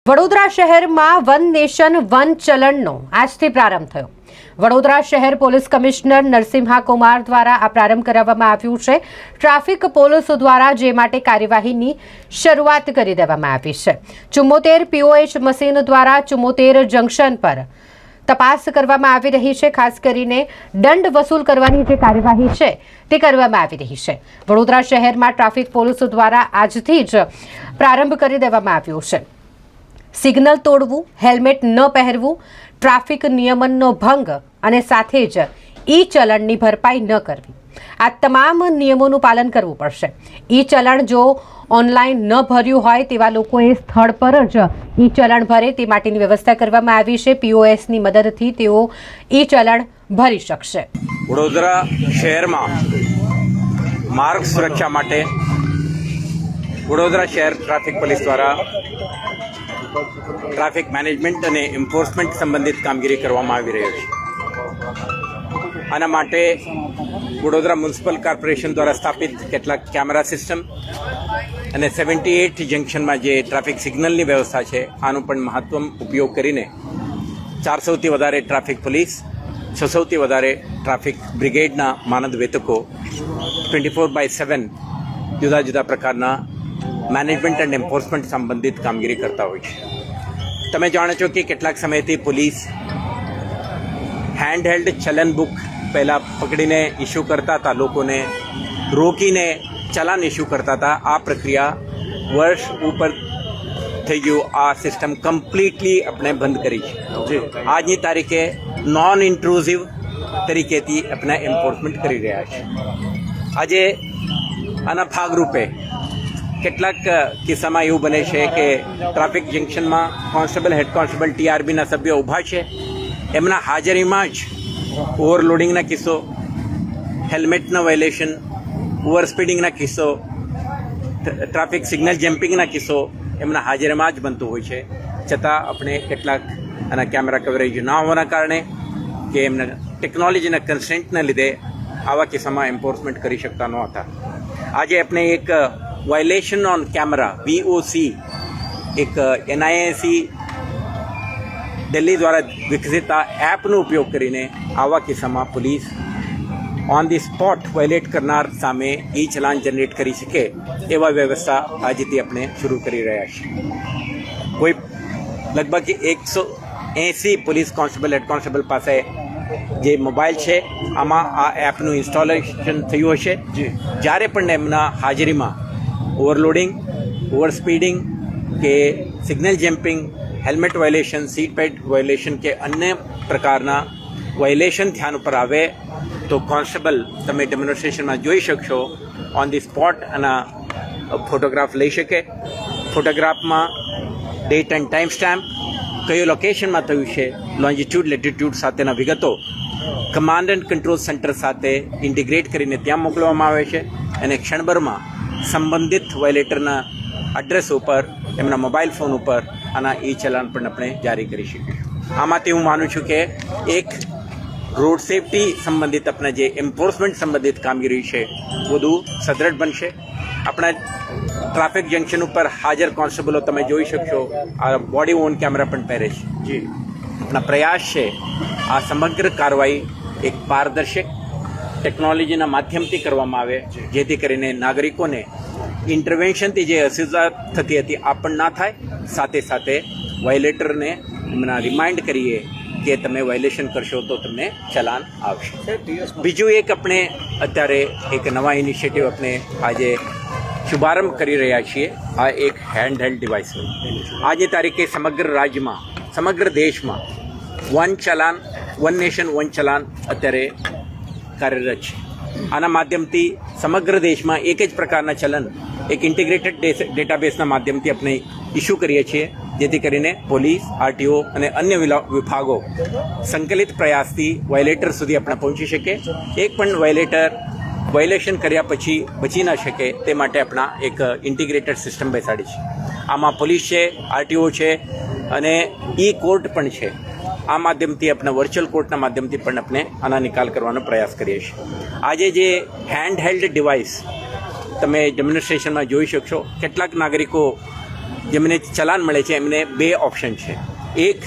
વડોદરા શહેરમાં one nation one ચલણનો આજથી પ્રારંભ થયો। વડોદરા શહેર પોલીસ કમિશનર નરસિંહા કુમાર દ્વારા આ પ્રારંભ કરાવવામાં આવ્યું છે। ટ્રાફિક પોલીસ દ્વારા જે માટે કાર્યવાહીની શરૂઆત કરી દેવામાં આવી છે। 74 POH મશીન દ્વારા 74 જંકશન પર તપાસ કરવામાં આવી રહી છે। ખાસ કરીને દંડ વસૂલ કરવાની જે કાર્યવાહી છે તે કરવામાં આવી રહી છે। વડોદરા શહેરમાં ટ્રાફિક પોલીસ દ્વારા આજથી જ પ્રારંભ કરી દેવામાં આવ્યું છે। સિગ્નલ તોડવું, હેલ્મેટ ન પહેરવું, ટ્રાફિક નિયમનનો ભંગ અને સાથે જ ઈ-ચલણની ભરપાઈ ન કરવી, આ તમામ નિયમોનું પાલન કરવું પડશે। ઈ-ચલણ જો ઓનલાઈન ન ભર્યું હોય તેવા લોકોએ સ્થળ પર જ ઈ-ચલણ ભરે તે માટેની વ્યવસ્થા કરવામાં આવી છે। POSની મદદથી તેઓ ઈ-ચલણ ભરી શકશે। વડોદરા શહેરમાં માર્ગ સુરક્ષા માટે વડોદરા શહેર ટ્રાફિક પોલીસ દ્વારા ટ્રાફિક મેનેજમેન્ટ અને એન્ફોર્સમેન્ટ સંબંધિત કામગીરી કરવામાં આવી રહી છે। આના માટે વડોદરા મ્યુનિસિપલ કોર્પોરેશન દ્વારા સ્થાપિત કેટલાક કેમેરા સિસ્ટમ અને 78 જંકશનમાં જે ટ્રાફિક સિગ્નલની વ્યવસ્થા છે આનું પણ મહત્તમ ઉપયોગ કરીને 400થી વધારે ટ્રાફિક પોલીસ, 600થી વધારે ટ્રાફિક બ્રિગેડના માનદ વેતકો 24/7 જુદા જુદા પ્રકારના મેનેજમેન્ટ એન્ડ એન્ફોર્સમેન્ટ સંબંધિત કામગીરી કરતા હોય છે। તમે જાણો છો કે કેટલાક સમયથી પોલીસ હેન્ડહેલ્ડ ચલન બુક પહેલાં પકડીને ઇસ્યુ કરતા હતા, લોકોને રોકીને ચલાન ઇસ્યુ કરતા હતા। આ પ્રક્રિયા વર્ષ ઉપર થઈ ગયું। આ સિસ્ટમ કમ્પ્લીટલી આપણે બંધ કરી છે। આજની તારીખે નોન ઇન્ટ્રુઝિવ તરીકેથી આપણે એન્ફોર્સમેન્ટ કરી રહ્યા છે। આજે આના ભાગરૂપે કેટલાક કિસ્સામાં એવું બને છે કે ટ્રાફિક જંકશનમાં કોન્સ્ટેબલ, હેડ કોન્સ્ટેબલ, TRBના સભ્યો ઊભા છે, એમના હાજરીમાં જ ઓવરલોડિંગના કિસ્સો, હેલ્મેટના વાયોલેશન, ઓવર સ્પીડિંગના કિસ્સો, ટ્રાફિક સિગ્નલ જમ્પિંગના કિસ્સો એમના હાજરીમાં જ બનતું હોય છે। છતાં આપણે કેટલાક આના કેમેરા કવરેજ ના હોવાના કારણે કે એમના ટેકનોલોજીના કન્સ્ટ્રેન્ટના લીધે આવા કિસ્સામાં એન્ફોર્સમેન્ટ કરી શકતા નહોતા। આજે આપણે એક વાયોલેશન ઓન કેમેરા VOC એક NIAC દિલ્હી દ્વારા વિકસિત આ એપનો ઉપયોગ કરીને આવા કિસ્સામાં police on the spot violet કરનાર સામે ઈ ચલાન જનરેટ કરી શકે એવા વ્યવસ્થા આજથી આપણે શરૂ કરી રહ્યા છીએ। કોઈ લગભગ 180 પોલીસ કોન્સ્ટેબલ, હેડ કોન્સ્ટેબલ પાસે જે મોબાઈલ છે આમાં આ એપનું ઇન્સ્ટોલેશન થયું હશે। જ્યારે પણ એમના હાજરીમાં ઓવરલોડિંગ, ઓવર સ્પીડિંગ કે signal jumping, helmet violation, seat belt violation કે અન્ય પ્રકારના વાયોલેશન ધ્યાન ઉપર આવે તો કોન્સ્ટેબલ તમે ડેમોન્સ્ટ્રેશનમાં જોઈ શકશો ઓન ધી સ્પોટ આના ફોટોગ્રાફ લઈ શકે। ફોટોગ્રાફમાં ડેટ એન્ડ ટાઈમ સ્ટેમ્પ, કયો લોકેશનમાં થયું છે, લોન્જિટ્યૂડ, લેટિટ્યૂડ સાથેના વિગતો કમાન્ડ એન્ડ કંટ્રોલ સેન્ટર સાથે ઇન્ટિગ્રેટ કરીને ત્યાં મોકલવામાં આવે છે અને ક્ષણભરમાં સંબંધિત વાયોલેટરના એડ્રેસ ઉપર, એમના મોબાઈલ ફોન ઉપર આના ઈ ચલાન પણ આપણે જારી કરી શકીશું। આમાંથી હું માનું છું કે એક રોડ સેફટી સંબંધિત આપણા જે એન્ફોર્સમેન્ટ સંબંધિત કામગીરી છે વધુ સદ્રઢ બનશે। આપણા ટ્રાફિક જંકશન ઉપર હાજર કોન્સ્ટેબલો તમે જોઈ શકશો આ બોડી ઓન કેમેરા પણ પહેરે છે। આપણા પ્રયાસ છે આ સમગ્ર કાર્યવાહી એક પારદર્શક ટેકનોલોજીના માધ્યમથી કરવામાં આવે જેથી કરીને નાગરિકોને ઇન્ટરવેન્શનથી જે અસુવિધા થતી હતી આ પણ ના થાય, સાથે સાથે વાયોલેટરને એમના રિમાઇન્ડ કરીએ કે તમે વાયોલેશન કરશો તો તમને ચલાન આવશે। બીજું એક આપણે અત્યારે એક નવા ઇનિશિયેટિવ આપણે આજે શુભારંભ કરી રહ્યા છીએ। આ એક હેન્ડહેલ્ડ ડિવાઇસનું આજની તારીખે સમગ્ર રાજ્યમાં, સમગ્ર દેશમાં વન ચલાન, વન નેશન વન ચલાન અત્યારે કાર્યરત છે। આના માધ્યમથી સમગ્ર દેશમાં એક જ પ્રકારના ચલન એક ઇન્ટિગ્રેટેડ ડેટાબેઝના માધ્યમથી આપણે ઇસ્યુ કરીએ છીએ જેથી કરીને પોલીસ, RTO અને અન્ય વિભાગો સંકલિત પ્રયાસથી વાયોલેટર સુધી આપણે પહોંચી શકે। એક પણ વાયોલેટર વાયોલેશન કર્યા પછી બચી ન શકે તે માટે આપણા એક ઇન્ટિગ્રેટેડ સિસ્ટમ બેસાડી છે। આમાં પોલીસ છે, RTO છે અને કોર્ટ પણ છે। આ માધ્યમથી આપણે વર્ચ્યુઅલ કોર્ટના માધ્યમથી પણ આપણે આના નિકાલ કરવાનો પ્રયાસ કરીએ છીએ। આજે જે હેન્ડહેલ્ડ ડિવાઇસ તમે ડેમોન્સ્ટ્રેશનમાં જોઈ શકશો, કેટલાક નાગરિકો જેમને ચલાન મળે છે એમને બે ઓપ્શન છે. એક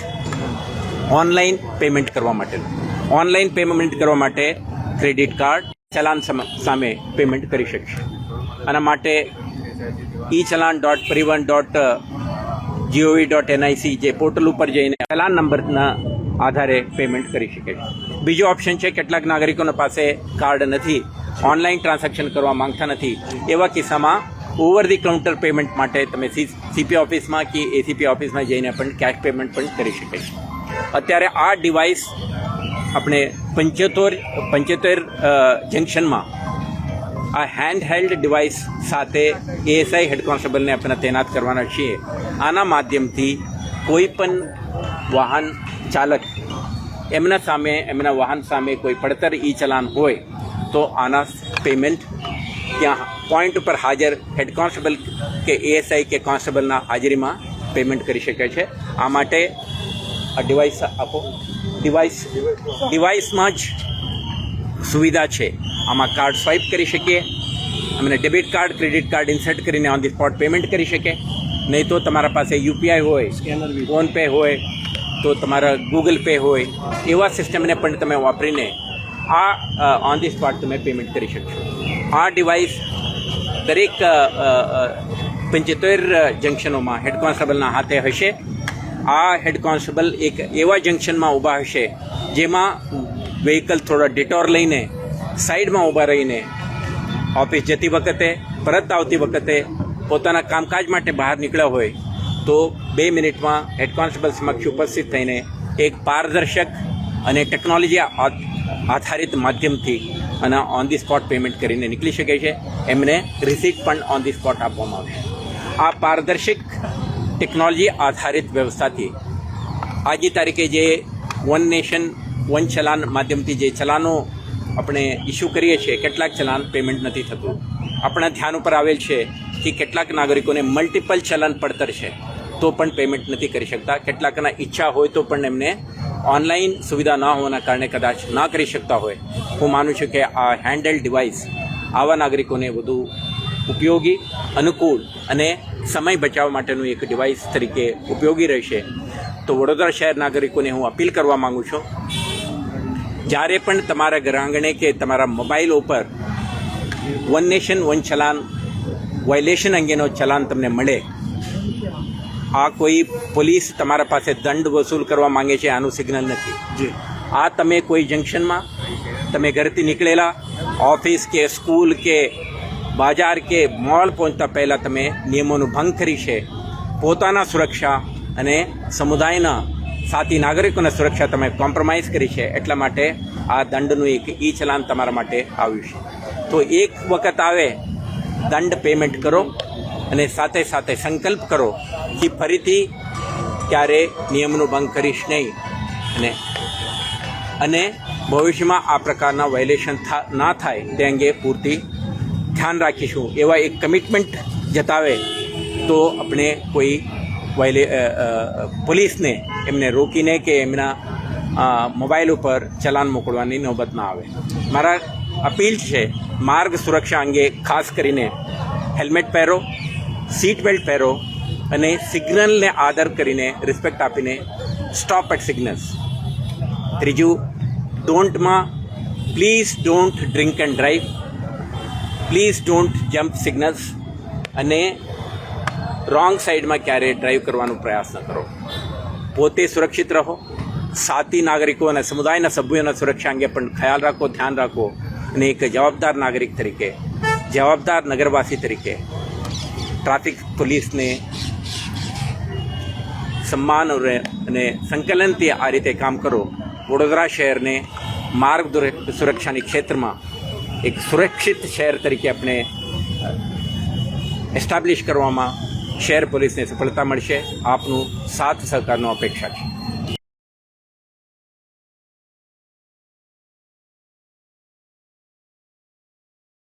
ઓનલાઈન પેમેન્ટ કરવા માટેનું. ઓનલાઈન પેમેન્ટ કરવા માટે ક્રેડિટ કાર્ડ ચલાન સામે પેમેન્ટ કરી શકશે. આના માટે echallan.parivahan.gov.nic જે પોર્ટલ ઉપર જઈને ચલાન નંબરના આધારે પેમેન્ટ કરી શકે છે. બીજો ઓપ્શન છે, કેટલાક નાગરિકોના પાસે કાર્ડ નથી, ઓનલાઈન ટ્રાન્ઝેક્શન કરવા માંગતા નથી, એવા કિસ્સામાં ઓવર ધી કાઉન્ટર પેમેન્ટ માટે તમે સીપી ઓફિસમાં કે એસીપી ઓફિસમાં જઈને પણ કેશ પેમેન્ટ પણ કરી શકે છે. અત્યારે આ ડિવાઇસ આપણે 75 જંકશનમાં આ હેન્ડ હેલ્ડ ડિવાઇસ સાથે એએસઆઈ હેડ કોન્સ્ટેબલને આપણે તૈનાત કરવાના છીએ. આના માધ્યમથી કોઈ પણ વાહન ચાલક એમના વાહન સામે કોઈ પડતર ઈ ચલાન હોય તો આના પેમેન્ટ ત્યાં પોઈન્ટ ઉપર હાજર હેડ કોન્સ્ટેબલ કે એએસઆઈ કે કોન્સ્ટેબલના હાજરીમાં પેમેન્ટ કરી શકે છે. આ માટે આ ડિવાઇસ આપો. ડિવાઇસમાં જ સુવિધા છે. આમાં કાર્ડ સ્વાઇપ કરી શકીએ, અમને debit card credit card insert કરીને ઓન ધી સ્પોટ પેમેન્ટ કરી શકે. નહીં તો તમારા પાસે યુપીઆઈ હોય, ફોનપે હોય, તો તમારા ગૂગલ પે હોય, એવા સિસ્ટમને પણ તમે વાપરીને આ ઓન ધી સ્પોટ તમે પેમેન્ટ કરી શકશો. આ ડિવાઇસ દરેક 75 જંકશનોમાં હેડ કોન્સ્ટેબલના હાથે હશે. આ હેડ કોન્સ્ટેબલ એક એવા જંકશનમાં ઊભા હશે જેમાં વ્હીકલ થોડા ડિટોર લઈને સાઈડમાં ઊભા રહીને ઓફિસ જતી વખતે, પરત આવતી વખતે, પોતાના કામકાજ માટે બહાર નીકળ્યા હોય તો 2 મિનિટમાં હેડ કોન્સ્ટેબલ સમક્ષ ઉપસ્થિત થઈને એક પારદર્શક અને ટેકનોલોજી આધારિત માધ્યમથી અને ઓન ધી સ્પોટ પેમેન્ટ કરીને નીકળી શકે છે. એમને રિસીટ પણ ઓન ધી સ્પોટ આપવામાં આવશે. આ પારદર્શક ટેકનોલોજી આધારિત વ્યવસ્થાથી આજની તારીખે જે વન નેશન વન ચલાન માધ્યમથી જે ચલાનો આપણે ઇસ્યુ કરીએ છીએ, કેટલાક ચલાન પેમેન્ટ નથી થતું. આપણા ધ્યાન ઉપર આવેલ છે કે કેટલાક નાગરિકોને મલ્ટિપલ ચલન પડતર છે તો પણ પેમેન્ટ નથી કરી શકતા. કેટલાકના ઈચ્છા હોય તો પણ એમને ઓનલાઈન સુવિધા ન હોવાના કારણે કદાચ ના કરી શકતા હોય. હું માનું છું કે આ હેન્ડહેલ્ડ ડિવાઇસ આવા નાગરિકોને વધુ ઉપયોગી, અનુકૂળ અને સમય બચાવવા માટેનું એક ડિવાઇસ તરીકે ઉપયોગી રહેશે. તો વડોદરા શહેર નાગરિકોને હું અપીલ કરવા માગું છું, જ્યારે પણ તમારા ઘર આંગણે કે તમારા મોબાઈલ ઉપર વન નેશન વન ચલાન વાયોલેશન અંગેનો ચલાન તમને મળે, આ કોઈ પોલીસ તમારા પાસે દંડ વસૂલ કરવા માંગે છે આનું સિગ્નલ નથી. આ તમે કોઈ જંકશનમાં તમે ઘરેથી નીકળેલા ઓફિસ કે સ્કૂલ કે બજાર કે મોલ પહોંચતા પહેલાં તમે નિયમોનું ભંગ કરી છે, પોતાના સુરક્ષા અને સમુદાયના સાથી નાગરિકોના સુરક્ષા તમે કોમ્પ્રોમાઇઝ કરી છે. એટલા માટે આ દંડનું એક ઈ ચલાન તમારા માટે આવ્યું છે. તો એક વખત આવે દંડ પેમેન્ટ કરો અને સાથે સાથે સંકલ્પ કરો કે ફરીથી ક્યારે નિયમનું ભંગ કરીશ નહીં અને ભવિષ્યમાં આ પ્રકારના વાયોલેશન ના થાય તે અંગે પૂરતી ધ્યાન રાખીશું. એવા એક કમિટમેન્ટ જતાવે તો આપણે કોઈ પોલીસને એમને રોકીને કે એમના મોબાઈલ ઉપર ચલાન મોકલવાની નોબત ના આવે. મારા અપીલ છે, માર્ગ સુરક્ષા અંગે ખાસ કરીને હેલ્મેટ પહેરો, સીટ બેલ્ટ પહેરો અને સિગ્નલને આદર કરીને રિસ્પેક્ટ આપીને સ્ટોપ એટ સિગ્નલ્સ. ત્રીજું, please don't drink and drive, please don't jump signals અને રોંગ સાઈડમાં ક્યારેય ડ્રાઈવ કરવાનો પ્રયાસ ન કરો. પોતે સુરક્ષિત રહો, સાથી નાગરિકો અને સમુદાયના સભ્યોના સુરક્ષા અંગે પણ ખ્યાલ રાખો, ધ્યાન રાખો અને એક જવાબદાર નાગરિક તરીકે, જવાબદાર નગરવાસી તરીકે ટ્રાફિક પોલીસને સન્માન અને સંકલનથી આ રીતે કામ કરો. વડોદરા શહેરને માર્ગ સુરક્ષાની ક્ષેત્રમાં એક સુરક્ષિત શહેર તરીકે આપણે એસ્ટાબ્લિશ કરવામાં શહેર પોલીસને સફળતા મળશે. આપનું સાથ સહકારનો અપેક્ષા છે.